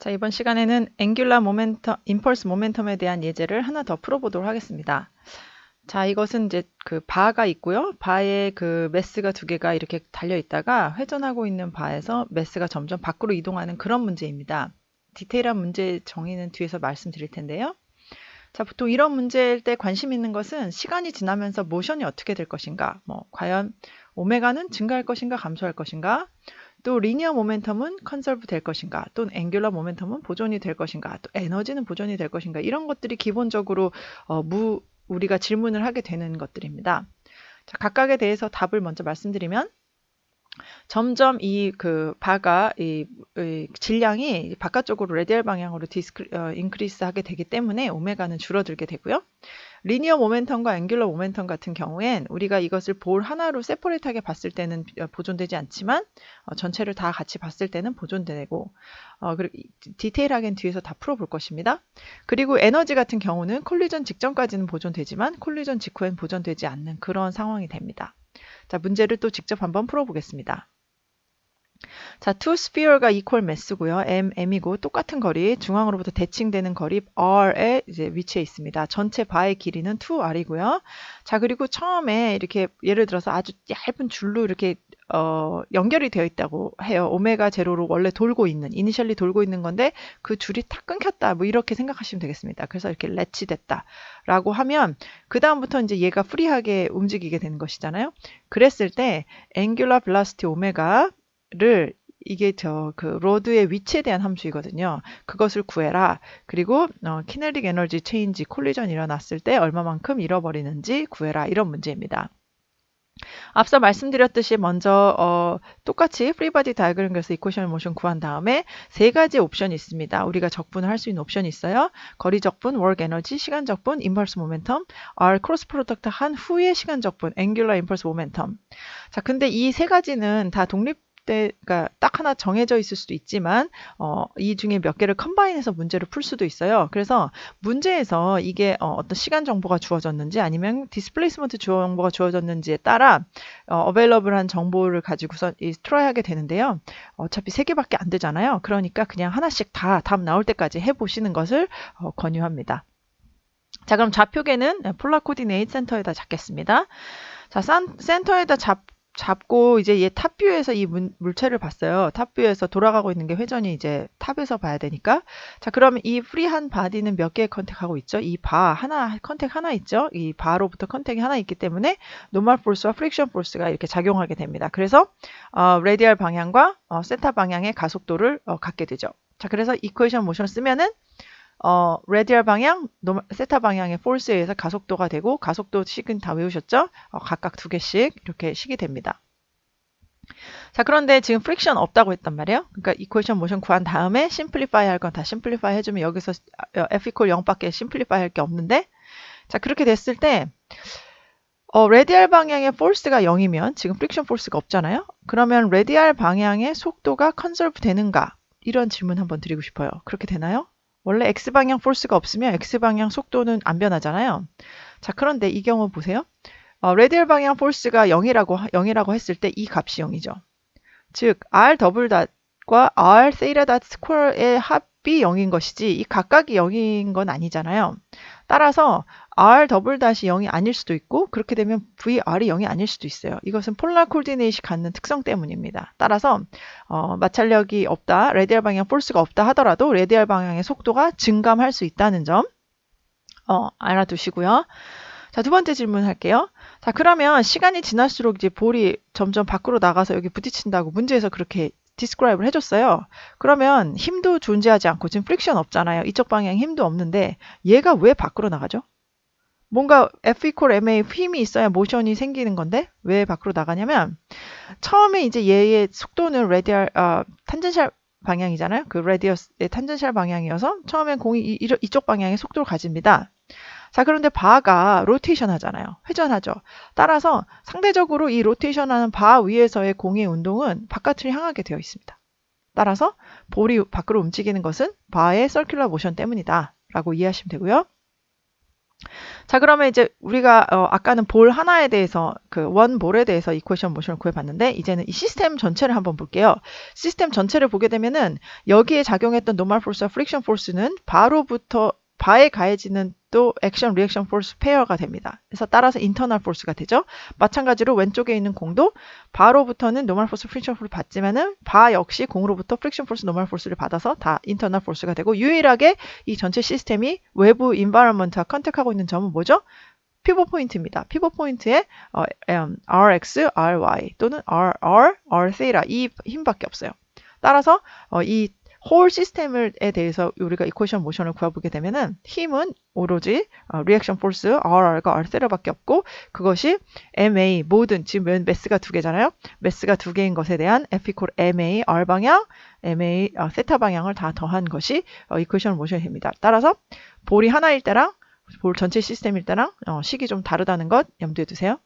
자, 이번 시간에는 앵귤러 모멘텀, 임펄스 모멘텀에 대한 예제를 하나 더 풀어보도록 하겠습니다. 자, 이것은 이제 그 바가 있고요. 바에 그 매스가 두 개가 이렇게 달려 있다가 회전하고 있는 바에서 매스가 점점 밖으로 이동하는 그런 문제입니다. 디테일한 문제 정의는 뒤에서 말씀드릴 텐데요. 자, 보통 이런 문제일 때 관심 있는 것은 시간이 지나면서 모션이 어떻게 될 것인가, 과연 오메가는 증가할 것인가, 감소할 것인가, 또 리니어 모멘텀은 컨설브 될 것인가, 또는 앵귤러 모멘텀은 보존이 될 것인가, 또 에너지는 보존이 될 것인가, 이런 것들이 기본적으로 우리가 질문을 하게 되는 것들입니다. 자, 각각에 대해서 답을 먼저 말씀드리면, 점점 이 바가 이 질량이 바깥쪽으로 레디얼 방향으로 인크리스 하게 되기 때문에 오메가는 줄어들게 되고요. 리니어 모멘텀과 앵귤러 모멘텀 같은 경우엔 우리가 이것을 볼 하나로 세퍼레이트하게 봤을 때는 보존되지 않지만 전체를 다 같이 봤을 때는 보존되고, 그리고 디테일하게는 뒤에서 다 풀어볼 것입니다. 그리고 에너지 같은 경우는 콜리전 직전까지는 보존되지만 콜리전 직후엔 보존되지 않는 그런 상황이 됩니다. 자, 문제를 또 직접 한번 풀어보겠습니다. 자, two sphere가 equal mass고요. m이고 똑같은 거리, 중앙으로부터 대칭되는 거리 r에 이제 위치해 있습니다. 전체 바의 길이는 2r이고요. 자, 그리고 처음에 이렇게 예를 들어서 아주 얇은 줄로 이렇게 연결이 되어 있다고 해요. 오메가 제로로 원래 이니셜리 돌고 있는 건데 그 줄이 탁 끊겼다. 뭐 이렇게 생각하시면 되겠습니다. 그래서 이렇게 렛치 됐다라고 하면 그 다음부터 이제 얘가 프리하게 움직이게 되는 것이잖아요. 그랬을 때 앵귤러 벨로시티 오메가를 이게 로드의 위치에 대한 함수이거든요. 그것을 구해라. 그리고 키네틱 에너지 체인지 콜리전 일어났을 때 얼마만큼 잃어버리는지 구해라. 이런 문제입니다. 앞서 말씀드렸듯이 먼저 똑같이 프리바디 다이어그램 그래서 이쿠에이션 모션 구한 다음에 세 가지 옵션이 있습니다. 우리가 적분을 할 수 있는 옵션이 있어요. 거리 적분, 워크 에너지, 시간 적분, 임펄스 모멘텀, R 크로스 프로덕트 한 후의 시간 적분, 앵귤러 임펄스 모멘텀. 자, 근데 이 세 가지는 다 그러니까 딱 하나 정해져 있을 수도 있지만 이 중에 몇 개를 컴바인해서 문제를 풀 수도 있어요. 그래서 문제에서 이게 어떤 시간 정보가 주어졌는지 아니면 디스플레이스먼트 정보가 주어졌는지에 따라 어베일러블한 정보를 가지고서 트라이하게 되는데요. 어차피 세 개밖에 안 되잖아요. 그러니까 그냥 하나씩 다 답 나올 때까지 해보시는 것을 권유합니다. 자, 그럼 좌표계는 폴라 코디네이트 센터에다 잡겠습니다. 자, 센터에다 잡고 이제 얘 탑뷰에서 이 물체를 봤어요. 탑뷰에서 돌아가고 있는 게 회전이 이제 탑에서 봐야 되니까. 자, 그러면 이 프리한 바디는 몇 개의 컨택하고 있죠? 이 컨택 하나 있죠? 이 바로부터 컨택이 하나 있기 때문에 노멀 포스와 프릭션 포스가 이렇게 작용하게 됩니다. 그래서 레디얼 방향과 세타 방향의 가속도를 갖게 되죠. 자, 그래서 이쿠에이션 모션을 쓰면은 레디얼 방향, 세타 방향의 포스에 의해서 가속도가 되고, 가속도 식은 다 외우셨죠? 각각 두 개씩 이렇게 식이 됩니다. 자, 그런데 지금 프릭션 없다고 했단 말이에요. 그러니까 이쿠에이션 모션 구한 다음에 심플리파이 할 건 다 심플리파이 해주면 여기서 F 이퀄 0밖에 심플리파이 할 게 없는데, 자, 그렇게 됐을 때 레디얼 방향의 포스가 0이면 지금 프릭션 포스가 없잖아요. 그러면 레디얼 방향의 속도가 컨설브 되는가? 이런 질문 한번 드리고 싶어요. 그렇게 되나요? 원래 X방향 포스가 없으면 X방향 속도는 안 변하잖아요. 자, 그런데 이 경우 보세요. 레디얼 방향 포스가 0이라고 했을 때 이 값이 0이죠. 즉, R 더블 닷과 R 세이라 닷 스퀘어의 합이 0인 것이지 이 각각이 0인 건 아니잖아요. 따라서 R 더블 닷이 0이 아닐 수도 있고 그렇게 되면 VR이 0이 아닐 수도 있어요. 이것은 폴라 코디네이트이 갖는 특성 때문입니다. 따라서 마찰력이 없다, 레디얼 방향 포스가 없다 하더라도 레디얼 방향의 속도가 증감할 수 있다는 점 알아두시고요. 자, 두 번째 질문 할게요. 자, 그러면 시간이 지날수록 이제 볼이 점점 밖으로 나가서 여기 부딪힌다고 문제에서 그렇게 디스크라이브를 해줬어요. 그러면 힘도 존재하지 않고 지금 프릭션 없잖아요. 이쪽 방향 힘도 없는데 얘가 왜 밖으로 나가죠? 뭔가 F 이퀄 MA 힘이 있어야 모션이 생기는 건데 왜 밖으로 나가냐면 처음에 이제 얘의 속도는 탄젠셜 방향이잖아요. 그 레디어스의 탄젠셜 방향이어서 처음엔 공이 이쪽 방향의 속도를 가집니다. 자, 그런데 바가 로테이션 하잖아요. 회전하죠. 따라서 상대적으로 이 로테이션 하는 바 위에서의 공의 운동은 바깥을 향하게 되어 있습니다. 따라서 볼이 밖으로 움직이는 것은 바의 서큘러 모션 때문이다 라고 이해하시면 되고요. 자, 그러면 이제 우리가 아까는 볼 하나에 대해서 그 원 볼에 대해서 이퀘이션 모션을 구해봤는데 이제는 이 시스템 전체를 한번 볼게요. 시스템 전체를 보게 되면은 여기에 작용했던 노멀 포스와 프릭션 포스는 바로부터 바에 가해지는 또 액션 리액션 포스 페어가 됩니다. 그래서 따라서 인터널 포스가 되죠. 마찬가지로 왼쪽에 있는 공도 바로부터는 노멀 포스 프릭션 포스를 받지만은 바 역시 공으로부터 프릭션 포스 노멀 포스를 받아서 다 인터널 포스가 되고 유일하게 이 전체 시스템이 외부 인바이러먼트와 컨택하고 있는 점은 뭐죠? 피벗 포인트입니다. 피벗 포인트에 RX, RY 또는 RR, R 세이라 이 힘밖에 없어요. 따라서 이 홀 시스템에 대해서 우리가 이퀘이션 모션을 구해보게 되면은 힘은 오로지 리액션 포스 RR과 R 세라밖에 없고 그것이 MA 모든 지금 매스가 두 개잖아요. 매스가 두 개인 것에 대한 F 이퀄 MA R 방향, MA 세타 방향을 다 더한 것이 이퀘이션 모션입니다. 따라서 볼이 하나일 때랑 볼 전체 시스템일 때랑 식이 좀 다르다는 것 염두에 두세요.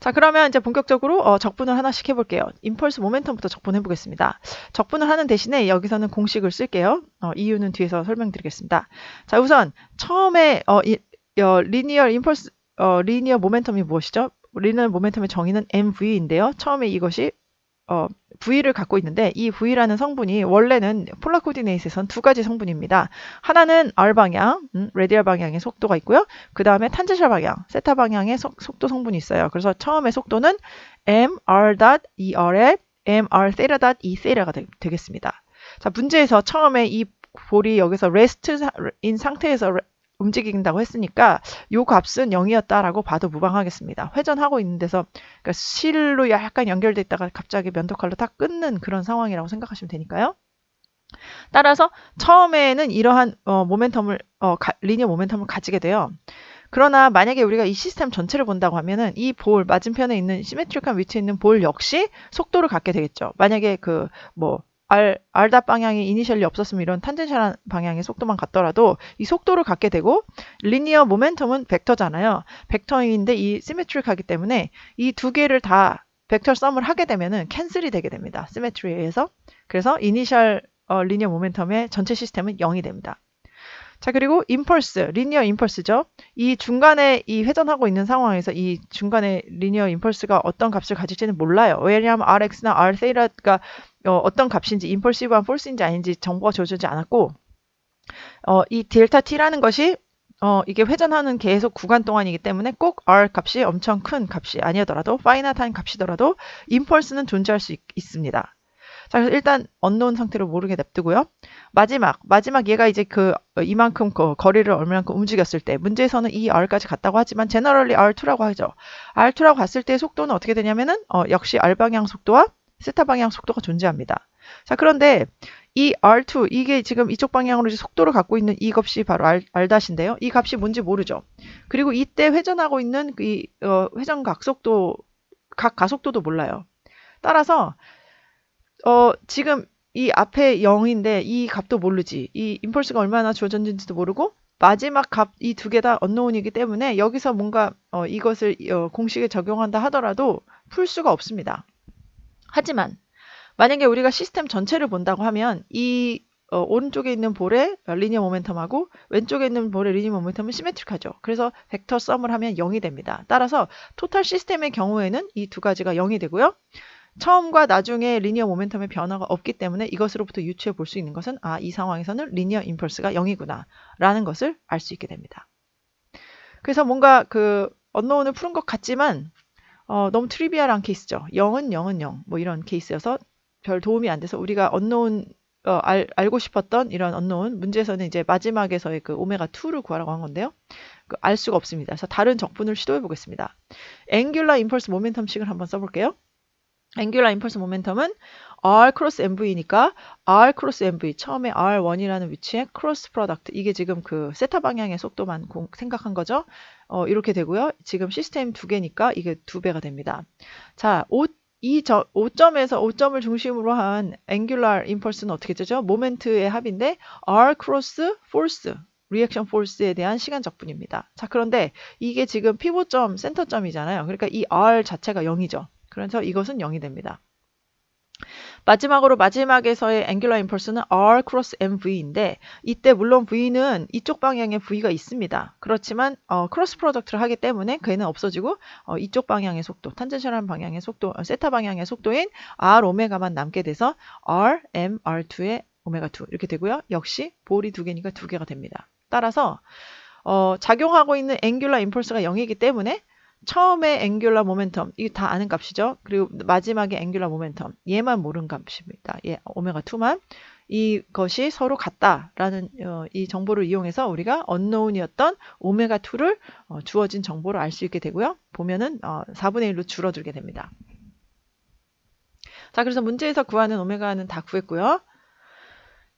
자, 그러면 이제 본격적으로 적분을 하나씩 해볼게요. 임펄스 모멘텀부터 적분해 보겠습니다. 적분을 하는 대신에 여기서는 공식을 쓸게요. 이유는 뒤에서 설명드리겠습니다. 자, 우선 처음에 리니어 임펄스 리니어 모멘텀이 무엇이죠? 리니어 모멘텀의 정의는 mv인데요. 처음에 이것이 V를 갖고 있는데 이 V라는 성분이 원래는 폴라 코디네이트에선 두 가지 성분입니다. 하나는 R 방향, 레디얼 방향의 속도가 있고요. 그 다음에 탄젠셜 방향, 세타 방향의 속도 성분이 있어요. 그래서 처음에 속도는 mr.er에 mr 세라.e 세라가 되겠습니다. 자, 문제에서 처음에 이 볼이 여기서 레스트인 상태에서 움직인다고 했으니까 요 값은 0이었다라고 봐도 무방하겠습니다. 회전하고 있는 데서 그러니까 실로 약간 연결돼 있다가 갑자기 면도칼로 탁 끊는 그런 상황이라고 생각하시면 되니까요. 따라서 처음에는 이러한 모멘텀을 리니어 모멘텀을 가지게 돼요. 그러나 만약에 우리가 이 시스템 전체를 본다고 하면은 이 볼 맞은편에 있는 시메트릭한 위치에 있는 볼 역시 속도를 갖게 되겠죠. 만약에 R닷 방향이 이니셜리 없었으면 이런 탄젠셜한 방향의 속도만 같더라도 이 속도를 갖게 되고 리니어 모멘텀은 벡터잖아요. 벡터인데 이 시메트릭하기 때문에 이 두 개를 다 벡터 썸을 하게 되면은 캔슬이 되게 됩니다. 시메트리에 의해서. 그래서 이니셜 리니어 모멘텀의 전체 시스템은 0이 됩니다. 자, 그리고 임펄스, 리니어 임펄스죠. 이 중간에 이 회전하고 있는 상황에서 이 중간에 리니어 임펄스가 어떤 값을 가질지는 몰라요. 왜냐하면 RX나 R 세이라가 어떤 값인지 임펄시브한 폴스인지 아닌지 정보가 주어지지 않았고 이 델타 T라는 것이 이게 회전하는 계속 구간 동안이기 때문에 꼭 R 값이 엄청 큰 값이 아니더라도 파이나타인 값이더라도 임펄스는 존재할 수 있습니다. 자, 그래서 일단 언노운 상태로 모르게 냅두고요. 마지막 얘가 이제 이만큼 거리를 얼마만큼 움직였을 때 문제에서는 이 R까지 갔다고 하지만 제너럴리 R2라고 하죠. R2라고 갔을 때 속도는 어떻게 되냐면은 역시 R 방향 속도와 세타 방향 속도가 존재합니다. 자, 그런데 이 R2 이게 지금 이쪽 방향으로 속도를 갖고 있는 이 값이 바로 R-인데요. 이 값이 뭔지 모르죠. 그리고 이때 회전하고 있는 이 회전 각속도 각 가속도도 몰라요. 따라서 지금 이 앞에 0인데 이 값도 모르지. 이 임펄스가 얼마나 주어졌는지도 모르고 마지막 값 이 두 개 다 언노운이기 때문에 여기서 뭔가 이것을 공식에 적용한다 하더라도 풀 수가 없습니다. 하지만 만약에 우리가 시스템 전체를 본다고 하면 이 오른쪽에 있는 볼의 리니어 모멘텀하고 왼쪽에 있는 볼의 리니어 모멘텀은 시메트릭하죠. 그래서 벡터 썸을 하면 0이 됩니다. 따라서 토탈 시스템의 경우에는 이 두 가지가 0이 되고요. 처음과 나중에 리니어 모멘텀의 변화가 없기 때문에 이것으로부터 유추해 볼 수 있는 것은 이 상황에서는 리니어 임펄스가 0이구나 라는 것을 알 수 있게 됩니다. 그래서 뭔가 언노운을 푸는 것 같지만 너무 트리비얼한 케이스죠. 0은 0은 0 뭐 이런 케이스여서 별 도움이 안 돼서 우리가 언노운 알고 싶었던 이런 언노운 문제에서는 이제 마지막에서의 오메가2를 구하라고 한 건데요. 알 수가 없습니다. 그래서 다른 적분을 시도해 보겠습니다. 앵귤러 임펄스 모멘텀식을 한번 써볼게요. 앵귤러 임펄스 모멘텀은 R 크로스 MV니까 R 크로스 MV 처음에 R1이라는 위치에 크로스 프로덕트 이게 지금 세타 방향의 속도만 생각한 거죠. 이렇게 되고요. 지금 시스템 두 개니까 이게 두 배가 됩니다. 자, 5점을 중심으로 한 앵귤러 임펄스는 어떻게 되죠? 모멘트의 합인데 R 크로스 포스 리액션 포스에 대한 시간 적분입니다. 자, 그런데 이게 지금 피봇점 센터점이잖아요. 그러니까 이 R 자체가 0이죠. 그래서 이것은 0이 됩니다. 마지막으로 마지막에서의 앵귤러 임펄스는 R 크로스 MV인데 이때 물론 V는 이쪽 방향에 V가 있습니다. 그렇지만 크로스 프로덕트를 하기 때문에 그애는 없어지고 이쪽 방향의 속도, 탄젠셜한 방향의 속도, 세타 방향의 속도인 R 오메가만 남게 돼서 R, M, R2의 오메가2 이렇게 되고요. 역시 볼이 두 개니까 두 개가 됩니다. 따라서 작용하고 있는 앵귤러 임펄스가 0이기 때문에 처음에 앵귤러 모멘텀, 이게 다 아는 값이죠. 그리고 마지막에 앵귤러 모멘텀, 얘만 모르는 값입니다. 얘 오메가2만. 이것이 서로 같다라는 이 정보를 이용해서 우리가 언노운이었던 오메가2를 주어진 정보를 알 수 있게 되고요. 보면은 4분의 1로 줄어들게 됩니다. 자, 그래서 문제에서 구하는 오메가는 다 구했고요.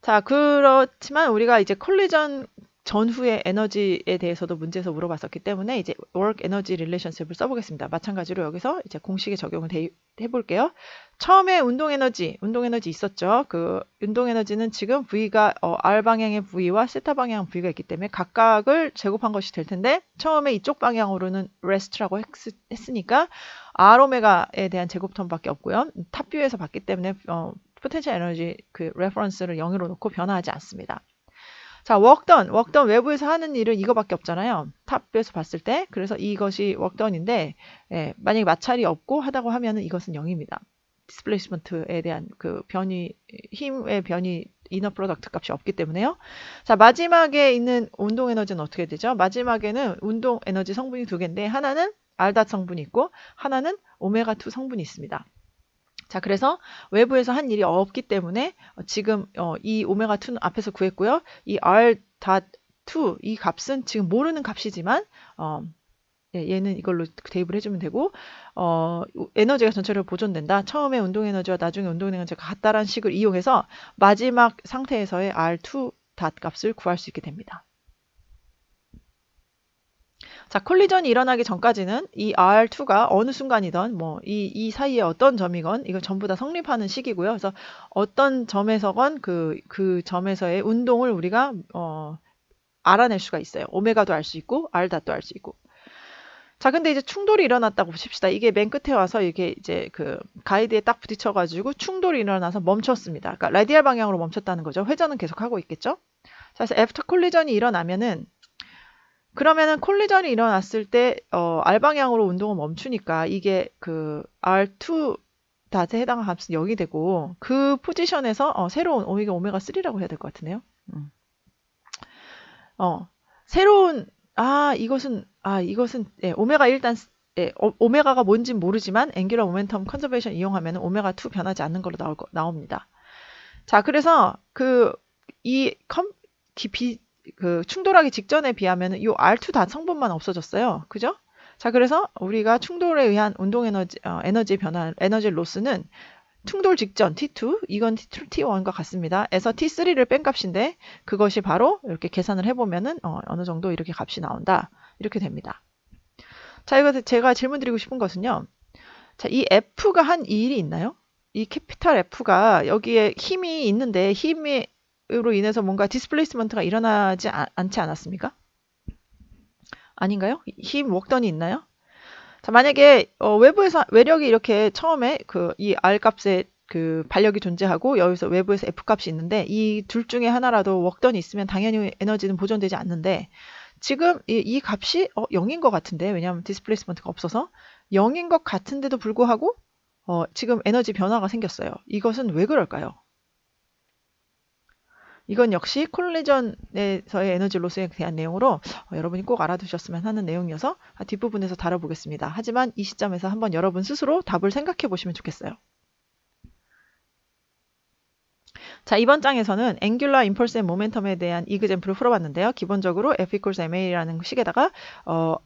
자, 그렇지만 우리가 이제 콜리전 전후의 에너지에 대해서도 문제에서 물어봤었기 때문에 이제 work energy relationship을 써보겠습니다. 마찬가지로 여기서 이제 공식에 적용을 해볼게요. 처음에 운동 에너지 있었죠. 그 운동 에너지는 지금 V가 R 방향의 V와 세타 방향 V가 있기 때문에 각각을 제곱한 것이 될 텐데 처음에 이쪽 방향으로는 rest라고 했으니까 R 오메가에 대한 제곱 텀밖에 없고요. 탑뷰에서 봤기 때문에 포텐셜 에너지 그 레퍼런스를 0으로 놓고 변화하지 않습니다. 자, work done 외부에서 하는 일은 이거밖에 없잖아요. 탑뷰에서 봤을 때. 그래서 이것이 work done인데 만약에 마찰이 없고 하다고 하면은 이것은 0입니다. 디스플레이스먼트에 대한 그 변이, 힘의 변이 이너 프로덕트 값이 없기 때문에요. 자, 마지막에 있는 운동 에너지는 어떻게 되죠? 마지막에는 운동 에너지 성분이 두 개인데 하나는 알닷 성분이 있고 하나는 오메가2 성분이 있습니다. 자, 그래서 외부에서 한 일이 없기 때문에 지금 이 오메가2는 앞에서 구했고요. 이 R.2 이 값은 지금 모르는 값이지만 얘는 이걸로 대입을 해주면 되고 에너지가 전체로 보존된다. 처음에 운동 에너지와 나중에 운동 에너지가 같다라는 식을 이용해서 마지막 상태에서의 R2 값을 구할 수 있게 됩니다. 자, 콜리전이 일어나기 전까지는 이 R2가 어느 순간이든 이 사이에 어떤 점이건 이거 전부 다 성립하는 시기고요. 그래서 어떤 점에서건 그 점에서의 운동을 우리가 알아낼 수가 있어요. 오메가도 알 수 있고 R닷도 알 수 있고. 자, 근데 이제 충돌이 일어났다고 봅시다. 이게 맨 끝에 와서 이게 이제 그 가이드에 딱 부딪혀가지고 충돌이 일어나서 멈췄습니다. 그러니까 라디알 방향으로 멈췄다는 거죠. 회전은 계속 하고 있겠죠. 자, 그래서 애프터 콜리전이 일어나면은 그러면은 콜리전이 일어났을 때 R 방향으로 운동을 멈추니까 이게 그 R2 닷에 해당하는 값은 0이 되고 그 포지션에서 새로운 오메가3라고 해야 될 것 같은데요. 새로운 이것은 오메가 일단 오메가가 뭔진 모르지만 앵귤러 모멘텀 컨저베이션 이용하면 오메가2 변하지 않는 걸로 나옵니다. 자, 그래서 그 충돌하기 직전에 비하면 이 R2 닷 성분만 없어졌어요. 그죠? 자, 그래서 우리가 충돌에 의한 운동 에너지 변화, 에너지 로스는 충돌 직전 T2, 이건 T1과 같습니다. 에서 T3를 뺀 값인데 그것이 바로 이렇게 계산을 해보면은 어느 정도 이렇게 값이 나온다. 이렇게 됩니다. 자, 이거 제가 질문 드리고 싶은 것은요. 자, 이 F가 한 일이 있나요? 이 캐피탈 F가 여기에 힘이 있는데 힘으로 인해서 뭔가 디스플레이스먼트가 일어나지 않지 않았습니까? 아닌가요? 힘 웍던이 있나요? 자, 만약에 외부에서 외력이 이렇게 처음에 이 R 값에 그 반력이 존재하고 여기서 외부에서 F 값이 있는데 이 둘 중에 하나라도 웍던이 있으면 당연히 에너지는 보존되지 않는데 지금 이 값이 0인 것 같은데 왜냐하면 디스플레이스먼트가 없어서 0인 것 같은데도 불구하고 지금 에너지 변화가 생겼어요. 이것은 왜 그럴까요? 이건 역시 콜리전에서의 에너지 로스에 대한 내용으로 여러분이 꼭 알아두셨으면 하는 내용이어서 뒷부분에서 다뤄보겠습니다. 하지만 이 시점에서 한번 여러분 스스로 답을 생각해 보시면 좋겠어요. 자, 이번 장에서는 앵귤러 임펄스 앤 모멘텀에 대한 이그젬플을 풀어봤는데요. 기본적으로 F equals MA라는 식에다가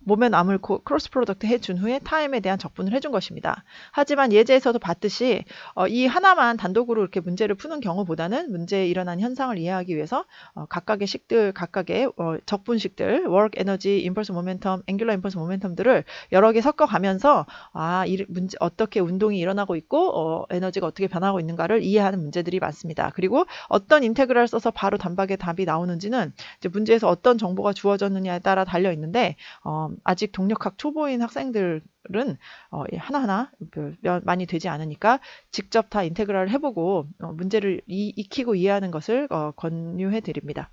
모멘암을 크로스 프로덕트 해준 후에 타임에 대한 적분을 해준 것입니다. 하지만 예제에서도 봤듯이 이 하나만 단독으로 이렇게 문제를 푸는 경우보다는 문제에 일어난 현상을 이해하기 위해서 각각의 식들, 각각의 적분식들, work, energy, impulse momentum, angular impulse momentum들을 여러 개 섞어가면서 이 문제 어떻게 운동이 일어나고 있고 에너지가 어떻게 변하고 있는가를 이해하는 문제들이 많습니다. 그리고 어떤 인테그랄 써서 바로 단박에 답이 나오는지는 이제 문제에서 어떤 정보가 주어졌느냐에 따라 달려 있는데 아직 동력학 초보인 학생들은 하나하나 많이 되지 않으니까 직접 다 인테그랄을 해보고 문제를 익히고 이해하는 것을 권유해 드립니다.